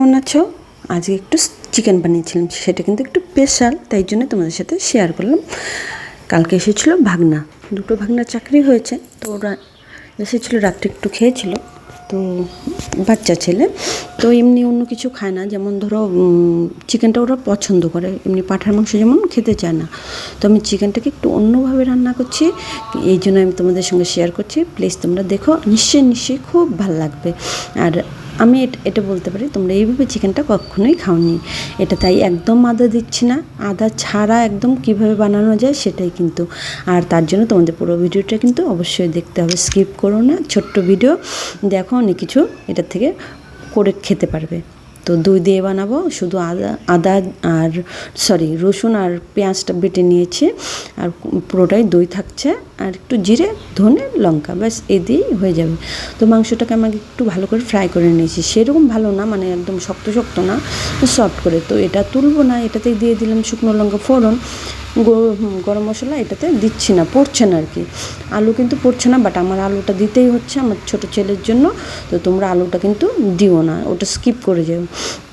কেমন আছো? আজকে একটু চিকেন বানিয়েছিলাম, সেটা কিন্তু একটু স্পেশাল, তাই জন্য তোমাদের সাথে শেয়ার করলাম। কালকে এসেছিলো ভাগনা, দুটো ভাগনার চাকরি হয়েছে, তো ওরা এসেছিলো রাত্রে একটু খেয়েছিল। তো বাচ্চা ছেলে তো এমনি অন্য কিছু খায় না, যেমন ধরো চিকেনটা ওরা পছন্দ করে, এমনি পাঁঠার মাংস যেমন খেতে চায় না। তো আমি চিকেনটাকে একটু অন্যভাবে রান্না করছি, এই জন্য আমি তোমাদের সঙ্গে শেয়ার করছি। প্লিজ তোমরা দেখো, নিশ্চয়ই খুব ভালো লাগবে। আর আমি এটা বলতে পারি, তোমরা এইভাবে চিকেনটা কখনোই খাওনি। এটা তাই একদম আদা দিচ্ছি না, আদা ছাড়া একদম কিভাবে বানানো যায় সেটাই কিন্তু। আর তার জন্য তোমাদের পুরো ভিডিওটা কিন্তু অবশ্যই দেখতে হবে, স্কিপ করো না। ছোট্ট ভিডিও দেখো, অনেক কিছু এটার থেকে করে খেতে পারবে। তো দই দিয়ে বানাবো, শুধু আদা আর রসুন আর পেঁয়াজটা বেটে নিয়েছি, আর পুরোটাই দই থাকছে, আর একটু জিরে, ধনে, লঙ্কা, ব্যাস এই দিয়েই হয়ে যাবে। তো মাংসটাকে আমাকে একটু ভালো করে ফ্রাই করে নিয়েছি, সেরকম ভালো না, মানে একদম শক্ত শক্ত না, সফট করে। তো এটা তুলবো না, এটাতেই দিয়ে দিলাম শুকনো লঙ্কা ফোড়ন, গরম মশলা এটাতে দিচ্ছি না, পড়ছে না আর কি। আলু কিন্তু পড়ছে না, বাট আমার আলুটা দিতেই হচ্ছে আমার ছোটো ছেলের জন্য। তো তোমরা আলুটা কিন্তু দিও না, ওটা স্কিপ করে যাও।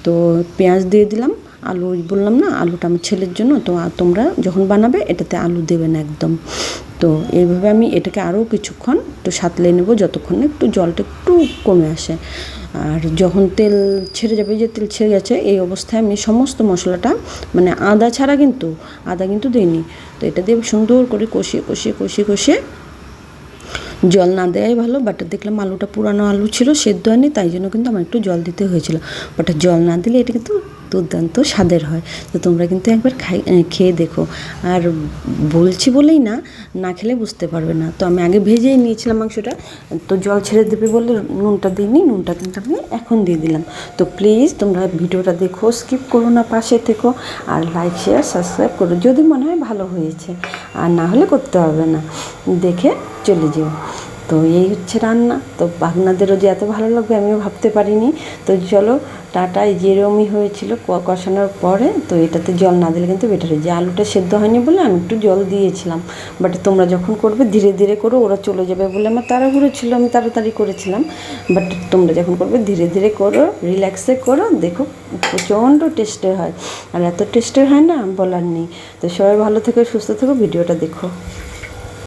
তো পেঁয়াজ দিয়ে দিলাম, আলু বললাম না, আলুটা আমার ছেলের জন্য। তো তোমরা যখন বানাবে এটাতে আলু দেবে না একদম। তো এইভাবে আমি এটাকে আরও কিছুক্ষণ একটু সাঁতলে নেবো, যতক্ষণ না একটু জলটা একটু কমে আসে। আর যখন তেল ছেড়ে যাবে, যে তেল ছেড়ে গেছে, এই অবস্থায় আমি সমস্ত মশলাটা, মানে আদা ছাড়া কিন্তু, আদা কিন্তু দিইনি, তো এটা দিয়ে সুন্দর করে কষিয়ে জল না দেওয়াই ভালো। বাট দেখলাম আলুটা পুরানো আলু ছিল, সেদ্ধ হয়নি, তাই জন্য কিন্তু আমার একটু জল দিতে হয়েছিল। বাট জল না দিলে এটা কিন্তু দুর্দান্ত স্বাদের হয়। তো তোমরা কিন্তু একবার খেয়ে দেখো। আর বলছি বলেই না, না খেলে বুঝতে পারবে না। তো আমি আগে ভেজেই নিয়েছিলাম মাংসটা, তো জল ছেড়ে দেবে বলে নুনটা দিইনি, নুনটা কিন্তু আমি এখন দিয়ে দিলাম। তো প্লিজ তোমরা ভিডিওটা দেখো, স্কিপ করো না, পাশে থেকো, আর লাইক, শেয়ার, সাবস্ক্রাইব করো যদি মনে হয় ভালো হয়েছে, আর না হলে করতে হবে না, দেখে চলে যেও। তো এই হচ্ছে রান্না। তো ভাগনাদেরও যে এত ভালো লাগবে আমিও ভাবতে পারিনি। তো চলো টাটা। যেরমই হয়েছিল কষানোর পরে, তো এটাতে জল না দিলে কিন্তু বেটার হয়, যে আলুটা সেদ্ধ হয়নি বলে আমি একটু জল দিয়েছিলাম। বাট তোমরা যখন করবে ধীরে ধীরে করো, ওরা চলে যাবে বলে আমার তাড়াহুড়ো ছিল, আমি তাড়াতাড়ি করেছিলাম। বাট তোমরা যখন করবে ধীরে ধীরে করো, রিল্যাক্সে করো, দেখো প্রচণ্ড টেস্টের হয়। আর এত টেস্টের হয় না বলার নেই। তো সবাই ভালো থেকো, সুস্থ থেকো, ভিডিওটা দেখো।